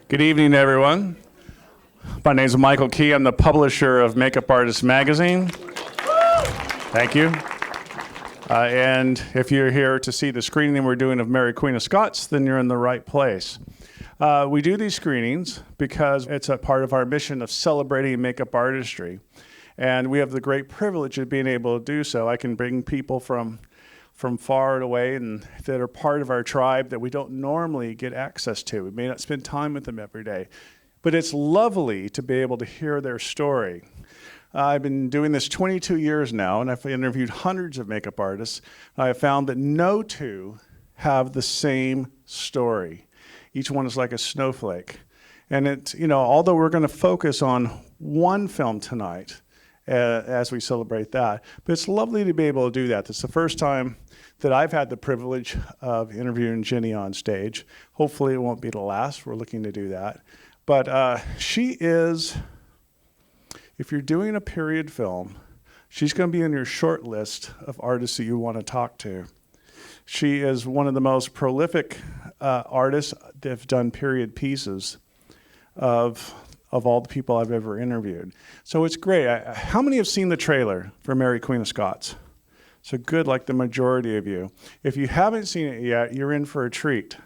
Good evening, everyone. My name is Michael Key. I'm the publisher of Makeup Artist Magazine. Thank you. And if you're here to see the screening we're doing of Mary Queen of Scots, then you're in the right place. We do these screenings because it's a part of our mission of celebrating makeup artistry. And we have the great privilege of being able to do so. I can bring people from far and away and that are part of our tribe that we don't normally get access to. We may not spend time with them every day. But it's lovely to be able to hear their story. I've been doing this 22 years now, and I've interviewed hundreds of makeup artists. I have found that no two have the same story. Each one is like a snowflake. And although we're going to focus on one film tonight as we celebrate that, but it's lovely to be able to do that. It's the first time that I've had the privilege of interviewing Jenny on stage. Hopefully it won't be the last. We're looking to do that. But she is, if you're doing a period film, she's going to be in your short list of artists that you want to talk to. She is one of the most prolific artists that have done period pieces of all the people I've ever interviewed. So it's great. How many have seen the trailer for Mary Queen of Scots? So good, like the majority of you. If you haven't seen it yet, you're in for a treat.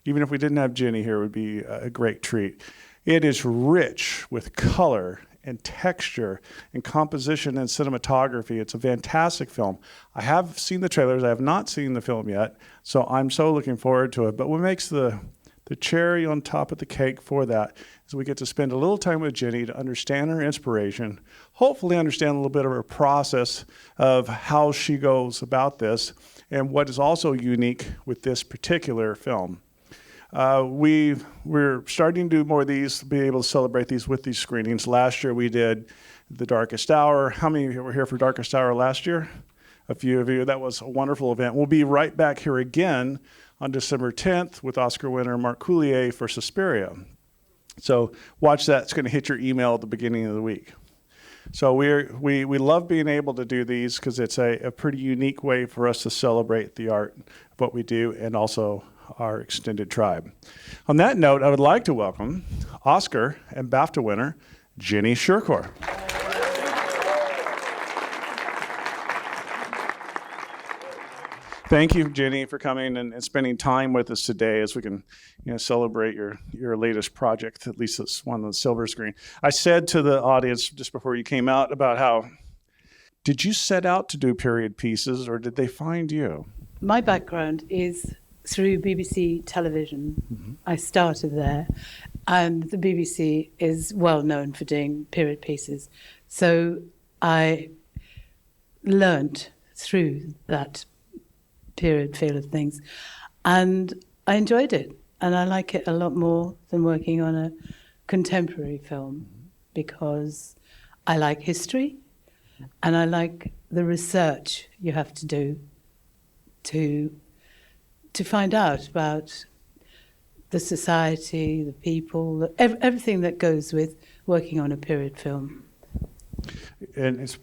Even if we didn't have Jenny here, it would be a great treat. It is rich with color and texture and composition and cinematography. It's a fantastic film. I have seen the trailers. I have not seen the film yet, so I'm so looking forward to it. But what makes the cherry on top of the cake for that is we get to spend a little time with Jenny to understand her inspiration, hopefully understand a little bit of her process of how she goes about this, and what is also unique with this particular film. We're starting to do more of these, be able to celebrate these with these screenings. Last year we did The Darkest Hour. How many of you were here for Darkest Hour last year? A few of you. That was a wonderful event. We'll be right back here again on December 10th with Oscar winner Mark Coulier for Suspiria. So watch that. It's going to hit your email at the beginning of the week. So we love being able to do these because it's a pretty unique way for us to celebrate the art of what we do and also our extended tribe. On that note, I would like to welcome Oscar and BAFTA winner Jenny Shircore. Thank you, Jenny, for coming and spending time with us today as we can celebrate your latest project. At least it's one on the silver screen. I said to the audience just before you came out about how, did you set out to do period pieces or did they find you? My background is through BBC television. Mm-hmm. I started there, and the BBC is well known for doing period pieces. So I learned through that period feel of things, and I enjoyed it, and I like it a lot more than working on a contemporary film because I like history and I like the research you have to do to find out about the society, the people, everything that goes with working on a period film. And it's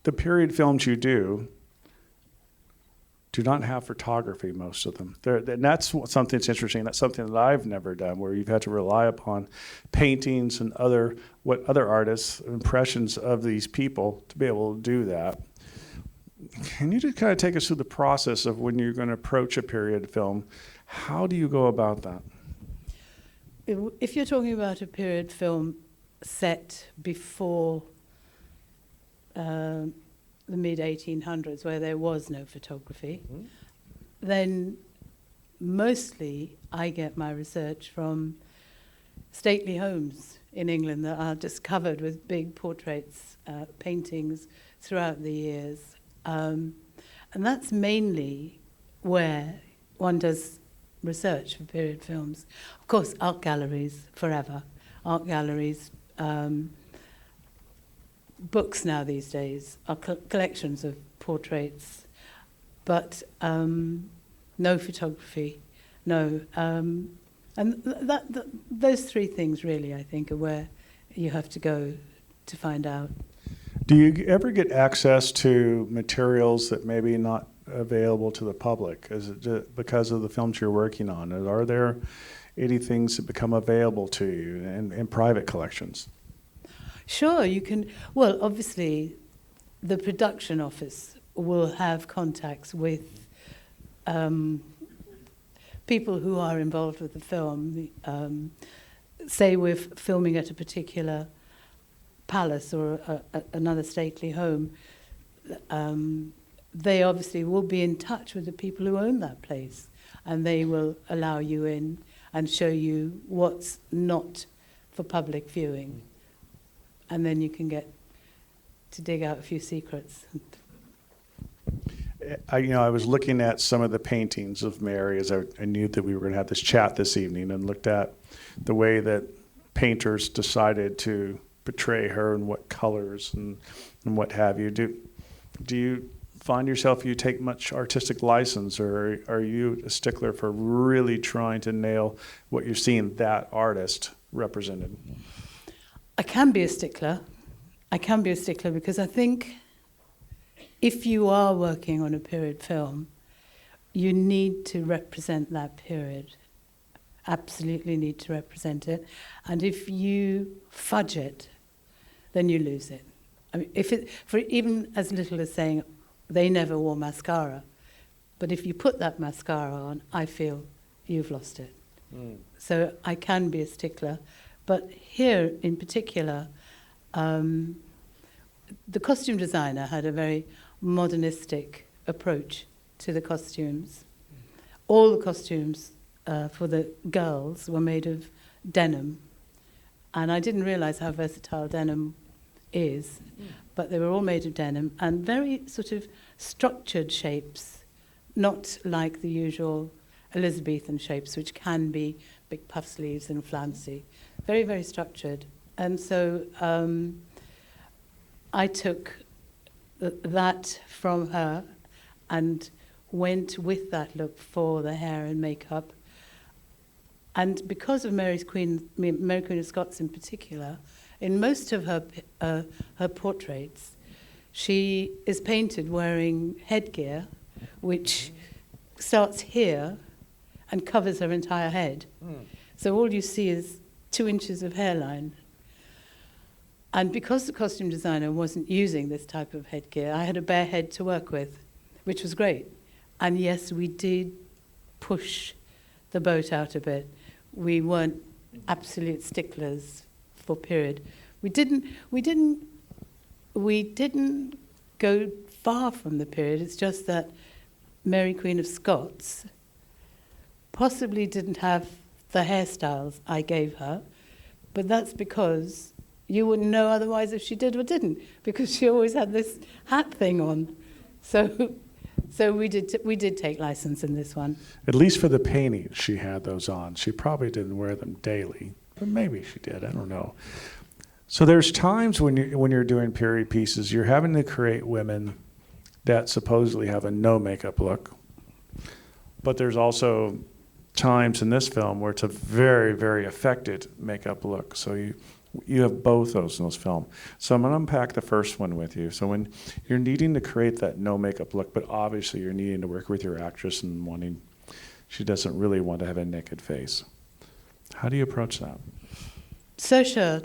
the period films you do not have photography, most of them. And that's something that's interesting. That's something that I've never done, where you've had to rely upon paintings and other artists' impressions of these people to be able to do that. Can you just kind of take us through the process of when you're going to approach a period film? How do you go about that? If you're talking about a period film set before the mid-1800s, where there was no photography, mm-hmm. then mostly I get my research from stately homes in England that are just covered with big portraits, paintings throughout the years. And that's mainly where one does research for period films. Of course, art galleries forever. Art galleries, books now these days are collections of portraits, but no photography, no. And those three things really, I think, are where you have to go to find out. Do you ever get access to materials that maybe not available to the public? Is it because of the films you're working on? Are there any things that become available to you in private collections? Sure, you can. Well, obviously, the production office will have contacts with people who are involved with the film. Say we're filming at a particular palace or another stately home. They obviously will be in touch with the people who own that place, and they will allow you in and show you what's not for public viewing. And then you can get to dig out a few secrets. I was looking at some of the paintings of Mary as I knew that we were going to have this chat this evening, and looked at the way that painters decided to portray her and what colors and what have you. Do you find yourself, you take much artistic license, or are you a stickler for really trying to nail what you're seeing that artist represented? I can be a stickler. Because I think if you are working on a period film, you need to represent that period. Absolutely need to represent it. And if you fudge it, then you lose it. I mean, for even as little as saying they never wore mascara, but if you put that mascara on, I feel you've lost it. So I can be a stickler. But here in particular, the costume designer had a very modernistic approach to the costumes. All the costumes for the girls were made of denim. And I didn't realize how versatile denim is, but they were all made of denim and very sort of structured shapes, not like the usual Elizabethan shapes, which can be big puff sleeves and flouncy. Very, very structured. And so I took that from her and went with that look for the hair and makeup. And because of Mary Queen of Scots in particular, in most of her portraits, she is painted wearing headgear, which starts here and covers her entire head. So all you see is 2 inches of hairline. And because the costume designer wasn't using this type of headgear, I had a bare head to work with, which was great. And yes, we did push the boat out a bit. We weren't absolute sticklers for period. We didn't go far from the period. It's just that Mary Queen of Scots possibly didn't have the hairstyles I gave her, but that's because you wouldn't know otherwise if she did or didn't, because she always had this hat thing on. So we did take license in this one. At least for the paintings, she had those on. She probably didn't wear them daily, but maybe she did. I don't know. So there's times when you're doing period pieces, you're having to create women that supposedly have a no makeup look, but there's also times in this film where it's a very, very affected makeup look. So you have both those in this film. So I'm going to unpack the first one with you. So when you're needing to create that no makeup look, but obviously you're needing to work with your actress and she doesn't really want to have a naked face. How do you approach that? Saoirse,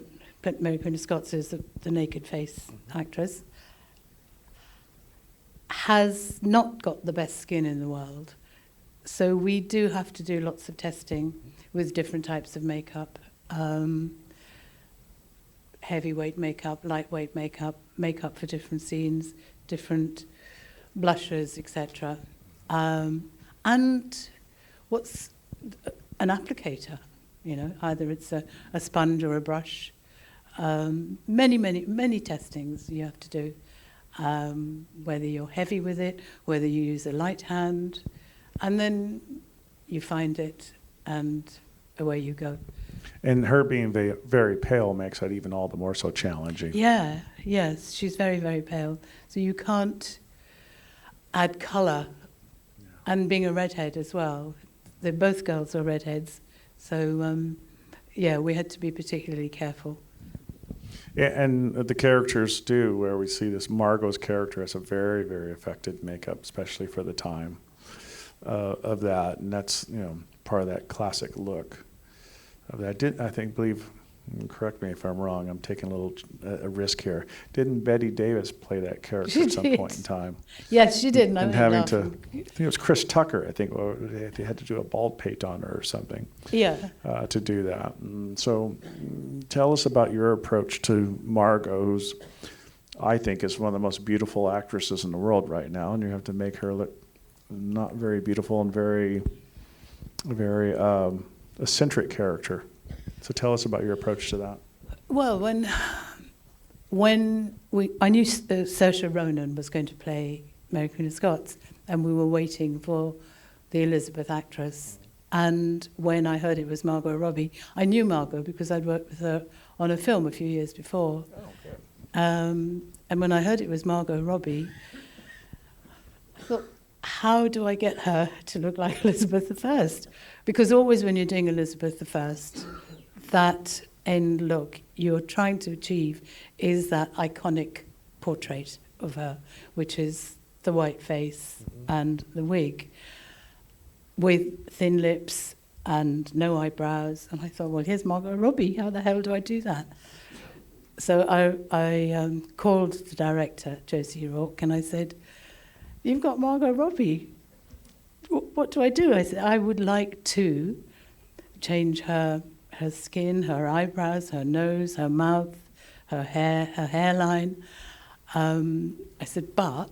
Mary Queen of Scots, is the naked face actress, has not got the best skin in the world. So we do have to do lots of testing with different types of makeup. Heavyweight makeup, lightweight makeup, makeup for different scenes, different blushes, etc. And what's an applicator? Either it's a sponge or a brush. Many testings you have to do. Whether you're heavy with it, whether you use a light hand, and then you find it and away you go. And her being very, very pale makes that even all the more so challenging. Yes, she's very, very pale. So you can't add colour. Yeah. And being a redhead as well. Both girls are redheads. So, we had to be particularly careful. Yeah, and the characters do, where we see this Margot's character has a very, very affected makeup, especially for the time of that. And that's, part of that classic look. believe, correct me if I'm wrong, I'm taking a risk here. Didn't Betty Davis play that character She at some did. point in time? Yes, she did. And having I think it was Chris Tucker, I think, they had to do a bald pate on her or something. Yeah. To do that. So tell us about your approach to Margot, who's, I think, is one of the most beautiful actresses in the world right now, and you have to make her look not very beautiful and very, very eccentric character. So tell us about your approach to that. Well, I knew Saoirse Ronan was going to play Mary Queen of Scots, and we were waiting for the Elizabeth actress. And when I heard it was Margot Robbie, I knew Margot because I'd worked with her on a film a few years before. Oh, okay. And when I heard it was Margot Robbie, I thought, how do I get her to look like Elizabeth I? Because always when you're doing Elizabeth I, that end look you're trying to achieve is that iconic portrait of her, which is the white face and the wig, with thin lips and no eyebrows. And I thought, well, here's Margot Robbie. How the hell do I do that? So I called the director, Josie Rourke, and I said, you've got Margot Robbie. What do I do? I said, I would like to change her skin, her eyebrows, her nose, her mouth, her hair, her hairline. I said, but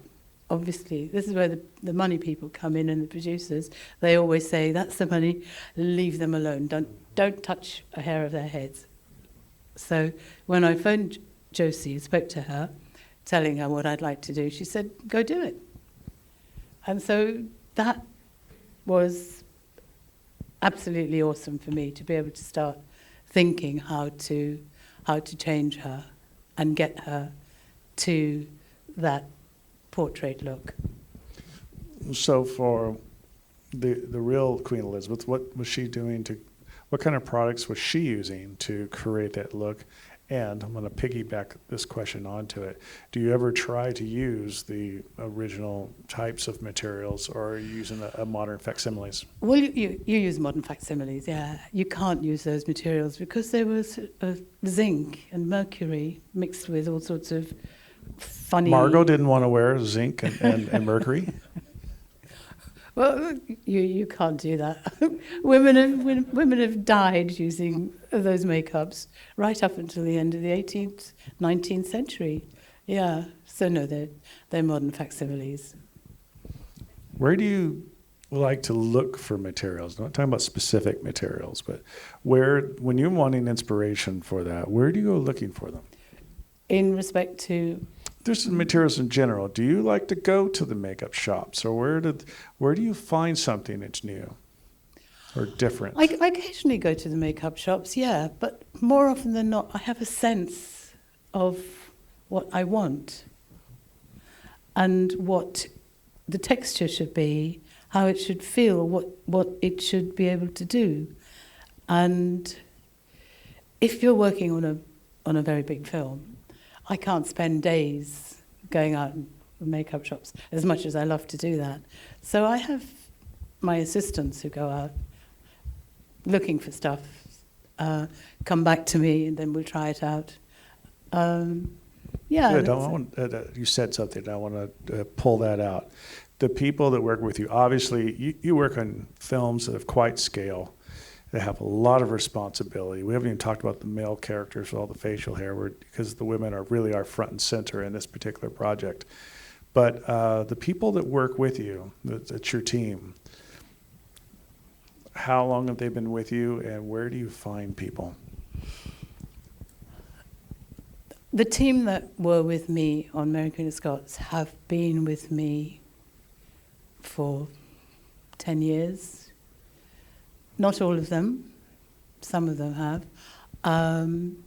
obviously, this is where the money people come in and the producers. They always say, that's the money, leave them alone. Don't touch a hair of their heads. So when I phoned Josie and spoke to her, telling her what I'd like to do, she said, go do it. And so that was absolutely awesome for me to be able to start thinking how to change her and get her to that portrait look. So for the real Queen Elizabeth, what was she doing what kind of products was she using to create that look? And I'm going to piggyback this question onto it. Do you ever try to use the original types of materials, or are you using a modern facsimiles? Well, you use modern facsimiles, yeah. You can't use those materials because there was zinc and mercury mixed with all sorts of funny... Margot didn't want to wear zinc and mercury? Well, you can't do that. Women have died using those makeups right up until the end of the 18th, 19th century. Yeah, so no, they're modern facsimiles. Where do you like to look for materials? I'm not talking about specific materials, but when you're wanting inspiration for that, where do you go looking for them? In respect to... There's some materials in general. Do you like to go to the makeup shops, or where do you find something that's new or different? I occasionally go to the makeup shops, yeah, but more often than not, I have a sense of what I want and what the texture should be, how it should feel, what it should be able to do. And if you're working on a very big film, I can't spend days going out in makeup shops, as much as I love to do that. So I have my assistants who go out looking for stuff, come back to me, and then we'll try it out. Yeah. Good. You said something. I want to pull that out. The people that work with you, obviously, you work on films of quite scale. They have a lot of responsibility. We haven't even talked about the male characters with all the facial hair, because the women are really our front and center in this particular project. But the people that work with you, that's your team, how long have they been with you, and where do you find people? The team that were with me on Mary Queen of Scots have been with me for 10 years. Not all of them. Some of them have. And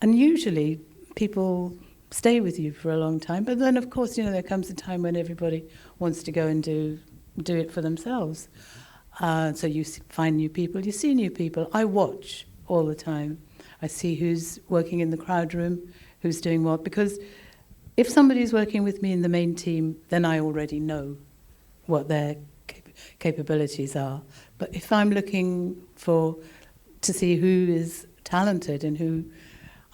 usually people stay with you for a long time. But then, of course, there comes a time when everybody wants to go and do it for themselves. So you find new people, you see new people. I watch all the time. I see who's working in the crowd room, who's doing what. Because if somebody's working with me in the main team, then I already know what they're capable. capabilities are. But if I'm looking to see who is talented and who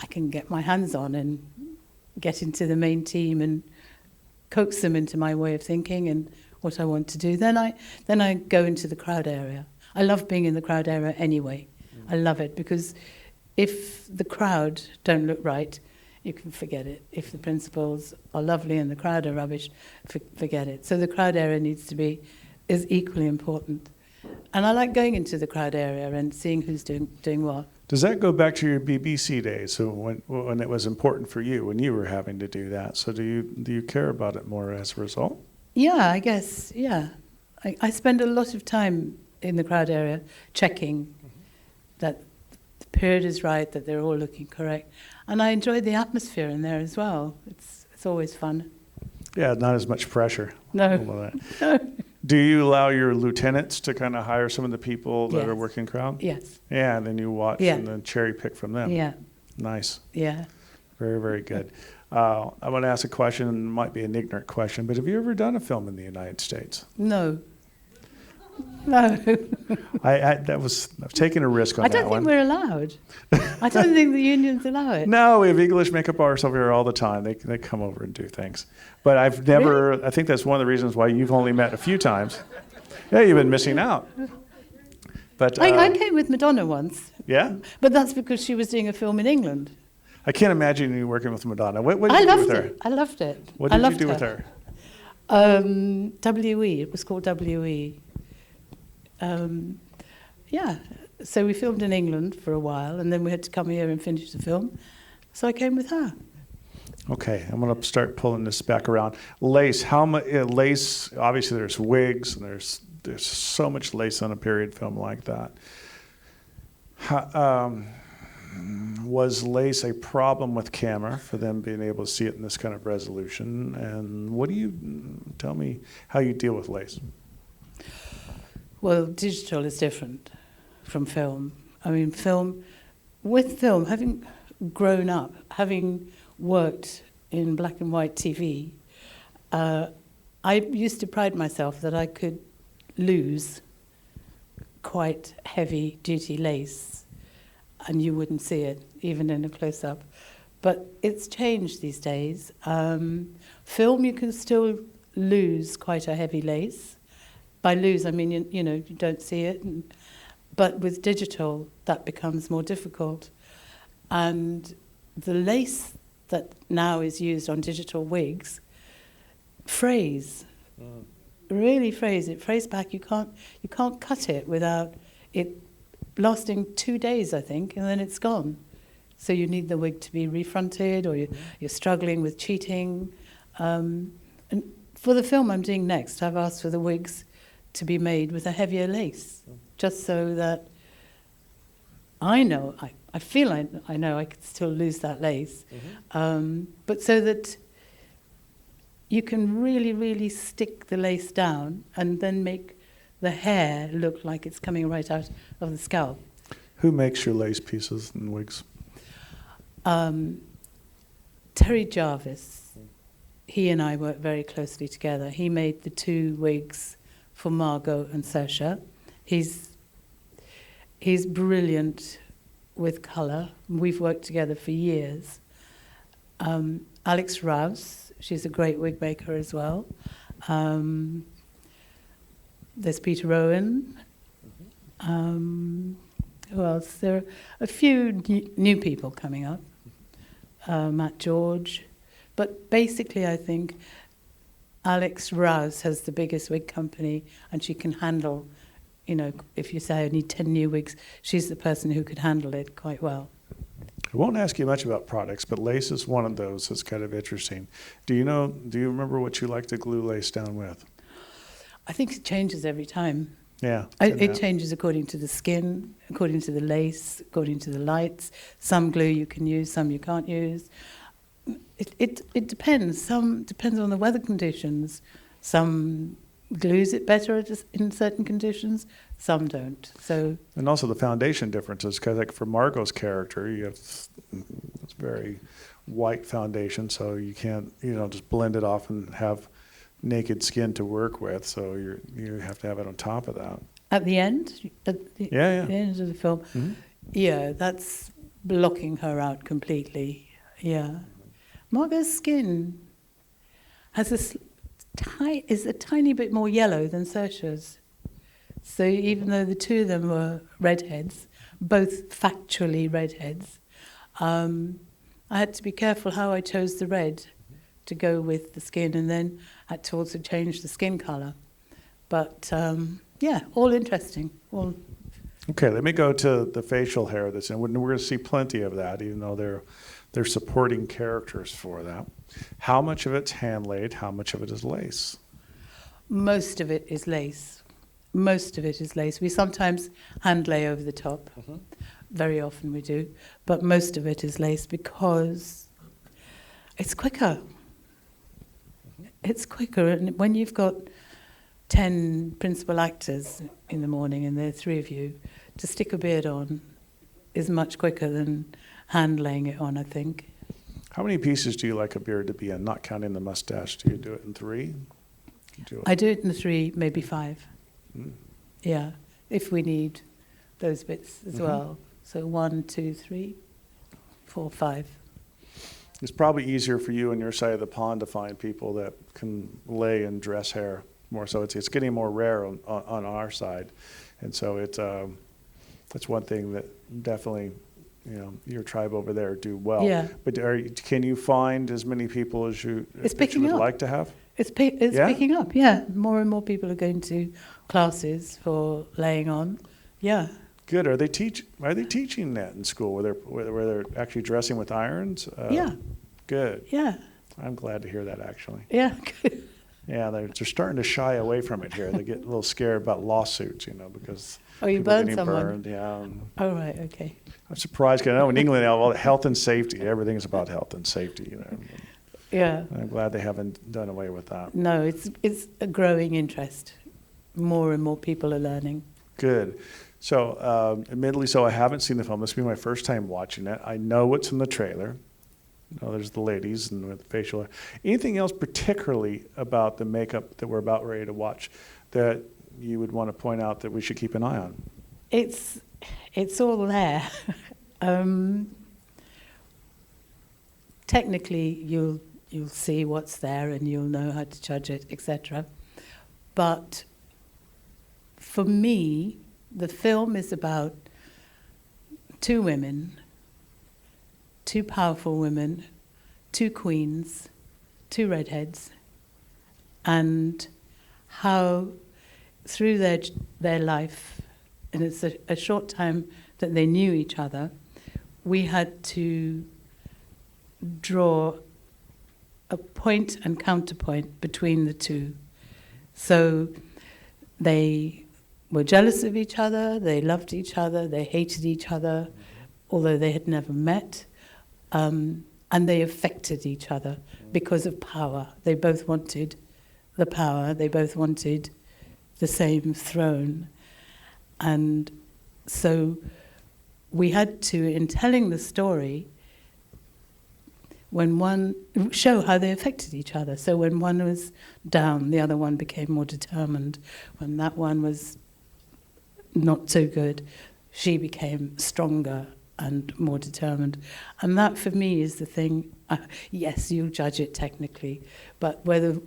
I can get my hands on and get into the main team and coax them into my way of thinking and what I want to do, then I go into the crowd area. I love being in the crowd area anyway. I love it because if the crowd don't look right, you can forget it. If the principals are lovely and the crowd are rubbish, forget it. So the crowd area is equally important. And I like going into the crowd area and seeing who's doing what. Does that go back to your BBC days, so when it was important for you, when you were having to do that? So do you care about it more as a result? Yeah, I guess, yeah. I spend a lot of time in the crowd area checking that the period is right, that they're all looking correct. And I enjoy the atmosphere in there as well. It's always fun. Yeah, not as much pressure. No. Do you allow your lieutenants to kind of hire some of the people that Yes. are working crowd? Yes. Yeah, and then you watch and then cherry pick from them. Yeah. Nice. Yeah. Very, very good. I want to ask a question, it might be an ignorant question, but have you ever done a film in the United States? No. No. I was taking a risk on I that don't one. think we're allowed. I don't think the unions allow it. No, we have English makeup artists over here all the time. They come over and do things. But I've never, Really? I think that's one of the reasons why you've only met a few times. Yeah, you've been missing out. But I came with Madonna once. Yeah? But that's because she was doing a film in England. I can't imagine you working with Madonna. What did I you do loved with her? it. I loved it. What I did you loved do with her? WE. It was called WE. Yeah. So we filmed in England for a while, and then we had to come here and finish the film. So I came with her. Okay, I'm going to start pulling this back around. Lace, how much lace? Obviously, there's wigs, and there's so much lace on a period film like that. Was lace a problem with camera for them being able to see it in this kind of resolution? And what do you tell me how you deal with lace? Well, digital is different from film. I mean, film, having grown up, having worked in black and white TV, I used to pride myself that I could lose quite heavy duty lace and you wouldn't see it, even in a close-up. But it's changed these days. Film, you can still lose quite a heavy lace. By lose, I mean, you know, you don't see it. But with digital, that becomes more difficult. And the lace that now is used on digital wigs frays. Really frays. It frays back. You can't cut it without it lasting 2 days, I think, and then it's gone. So you need the wig to be refronted, or you're struggling with cheating. And for the film I'm doing next, I've asked for the wigs to be made with a heavier lace, just so that I know, I feel I know I could still lose that lace, but so that you can really, really stick the lace down and then make the hair look like it's coming right out of the scalp. Who makes your lace pieces and wigs? Terry Jarvis, he and I worked very closely together. He made the 2 wigs for Margot and Saoirse. He's brilliant with colour. We've worked together for years. Alex Rouse, she's a great wig maker as well. There's Peter Owen. Who else? There are a few new people coming up. Matt George. But basically, I think Alex Rouse has the biggest wig company, and she can handle, you know, if you say I need 10 new wigs, she's the person who could handle it quite well. I won't ask you much about products, but lace is one of those that's kind of interesting. Do you remember what you like to glue lace down with? I think it changes every time. Yeah. It changes according to the skin, according to the lace, according to the lights. Some glue you can use, some you can't use. It depends. Some depends on the weather conditions. Some glues it better in certain conditions, some don't. So, and also the foundation differences, because like for Margot's character, you have it's very white foundation, so you can't just blend it off and have naked skin to work with, so you have to have it on top of that. At the end? Yeah. The end of the film? Mm-hmm. Yeah, that's blocking her out completely. Yeah. Margot's skin has is a tiny bit more yellow than Saoirse's. So even though the two of them were redheads, both factually redheads, I had to be careful how I chose the red to go with the skin, and then had to also change the skin colour. But yeah, all interesting. All. Okay, let me go to the facial hair that's in. We're going to see plenty of that, even though they're supporting characters for that. How much of it's hand laid? How much of it is lace? Most of it is lace. Most of it is lace. We sometimes hand lay over the top. Mm-hmm. Very often we do. But most of it is lace because it's quicker. It's quicker. And when you've got 10 principal actors in the morning and there are 3 of you, to stick a beard on is much quicker than hand laying it on, I think. How many pieces do you like a beard to be in, not counting the mustache? Do you do it in 3? I do it in 3, maybe 5. Mm. Yeah, if we need those bits as well. So 1, 2, 3, 4, 5. It's probably easier for you on your side of the pond to find people that can lay and dress hair more. So it's getting more rare on our side, and so that's one thing that definitely, your tribe over there do well. Yeah. But can you find as many people as you would like to have? It's picking up, yeah. More and more people are going to classes for laying on. Yeah. Good. Are they teaching that in school where they're actually dressing with irons? Yeah. Good. Yeah. I'm glad to hear that, actually. Yeah. Yeah, they're starting to shy away from it here. They get a little scared about lawsuits, because you people are burned getting someone. burned. Yeah. Oh, right, okay. I'm surprised because I know in England now, all health and safety, everything's about health and safety. Yeah. And I'm glad they haven't done away with that. No, it's a growing interest. More and more people are learning. Good. So, admittedly, I haven't seen the film. This will be my first time watching it. I know what's in the trailer. There's the ladies and with the facial hair. Anything else particularly about the makeup that we're about ready to watch that you would want to point out that we should keep an eye on? It's all there. Technically, you'll see what's there and you'll know how to judge it, etc. But for me, the film is about 2 women, 2 powerful women, 2 queens, 2 redheads, and how through their life, and it's a short time that they knew each other, we had to draw a point and counterpoint between the 2. So they were jealous of each other, they loved each other, they hated each other, although they had never met. And they affected each other because of power. They both wanted the power. They both wanted the same throne. And so we had to, in telling the story, show how they affected each other. So when one was down, the other one became more determined. When that one was not so good, she became stronger and more determined. And that, for me, is the thing. Yes, you judge it technically, but whether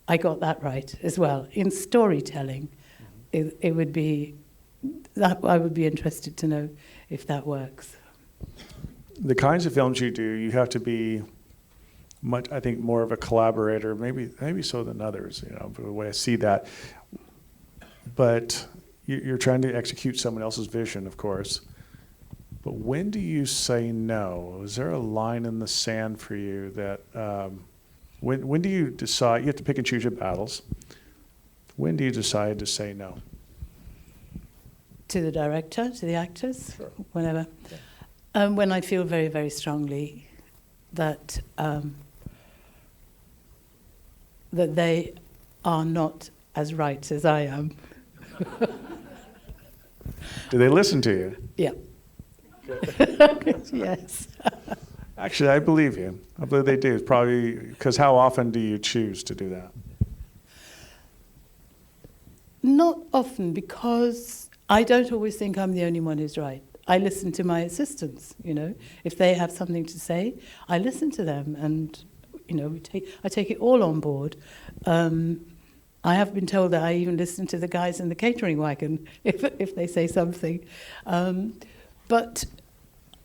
I got that right as well. In storytelling, it would be, that I would be interested to know if that works. The kinds of films you do, you have to be much, I think, more of a collaborator, maybe so than others, the way I see that. But you're trying to execute someone else's vision, of course. But when do you say no? Is there a line in the sand for you that, when do you decide, you have to pick and choose your battles. When do you decide to say no? To the director, to the actors, Sure. Whenever. Okay. When I feel very, very strongly that that they are not as right as I am. Do they listen to you? Yeah. Yes. Actually, I believe you. I believe they do. It's probably because how often do you choose to do that? Not often, because I don't always think I'm the only one who's right. I listen to my assistants, you know. If they have something to say, I listen to them, and, you know, I take it all on board. I have been told that I even listen to the guys in the catering wagon if they say something. But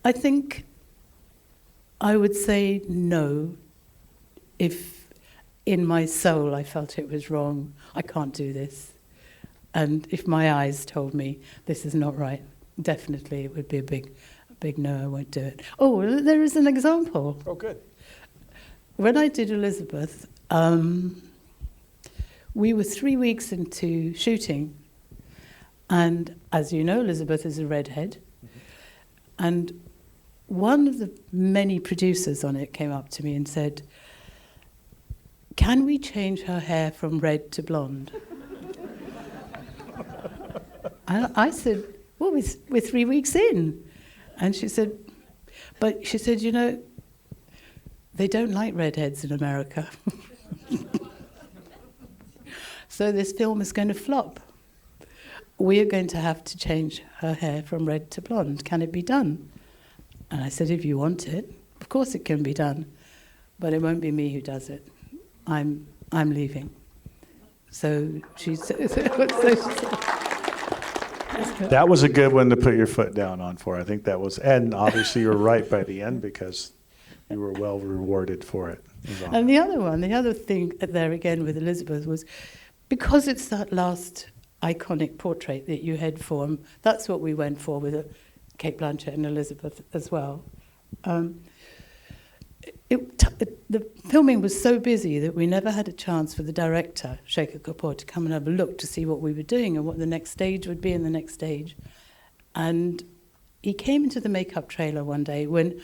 I think I would say no if in my soul I felt it was wrong. I can't do this. And if my eyes told me this is not right, definitely it would be a big no, I won't do it. Oh, there is an example. Oh, good. When I did Elizabeth, we were 3 weeks into shooting, and as you know, Elizabeth is a redhead, and one of the many producers on it came up to me and said, "Can we change her hair from red to blonde?" And I said, "Well, we're 3 weeks in." And she said, you know, they don't like redheads in America. So this film is going to flop. We are going to have to change her hair from red to blonde. Can it be done? And I said, if you want it, of course it can be done. But it won't be me who does it. I'm leaving. So she said... That was a good one to put your foot down on for. I think that was, and obviously you were right by the end because you were well rewarded for it. And the other thing there again with Elizabeth was, because it's that last iconic portrait that you head for, and that's what we went for with Kate Blanchett and Elizabeth as well. The filming was so busy that we never had a chance for the director, Shircore Kapoor, to come and have a look to see what we were doing and what the next stage would be in the next stage. And he came into the makeup trailer one day when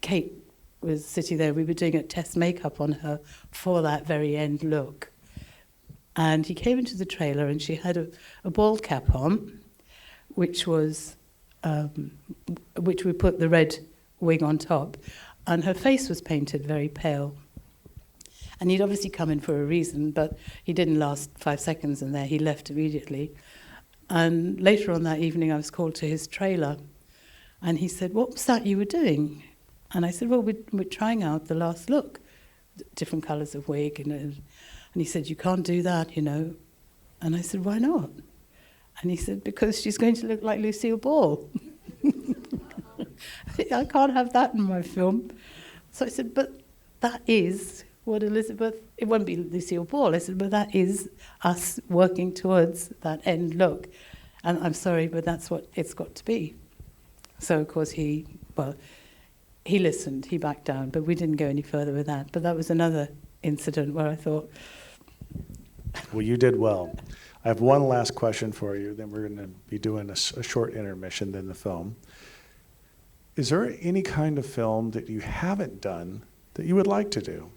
Kate was sitting there. We were doing a test makeup on her for that very end look. And he came into the trailer and she had a bald cap on, which was which we put the red wig on top. And her face was painted very pale. And he'd obviously come in for a reason, but he didn't last 5 seconds in there. He left immediately. And later on that evening, I was called to his trailer. And he said, "What was that you were doing?" And I said, "Well, we're trying out the last look, different colours of wig." And he said, "You can't do that, you know." And I said, "Why not?" And he said, "Because she's going to look like Lucille Ball." I can't have that in my film. So I said, "But that is what Elizabeth," it won't be Lucille Ball. I said, "But that is us working towards that end look. And I'm sorry, but that's what it's got to be." So, of course, he listened, he backed down, but we didn't go any further with that. But that was another incident where I thought... Well, you did well. I have one last question for you, then we're going to be doing a short intermission in the film. Is there any kind of film that you haven't done that you would like to do?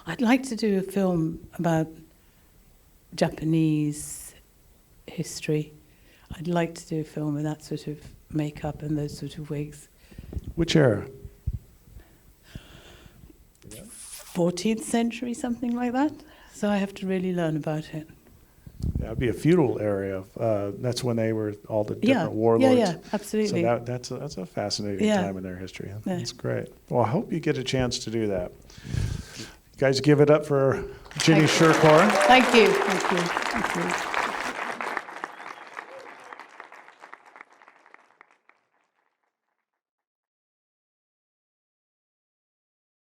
I'd like to do a film about Japanese history. I'd like to do a film with that sort of makeup and those sort of wigs. Which era? 14th century, something like that. So I have to really learn about it. That would be a feudal area. That's when they were all the different warlords. Yeah, absolutely. So that's a fascinating time in their history. That's great. Well, I hope you get a chance to do that. You guys give it up for Jenny Shircore. Thank you. Thank you. Thank you.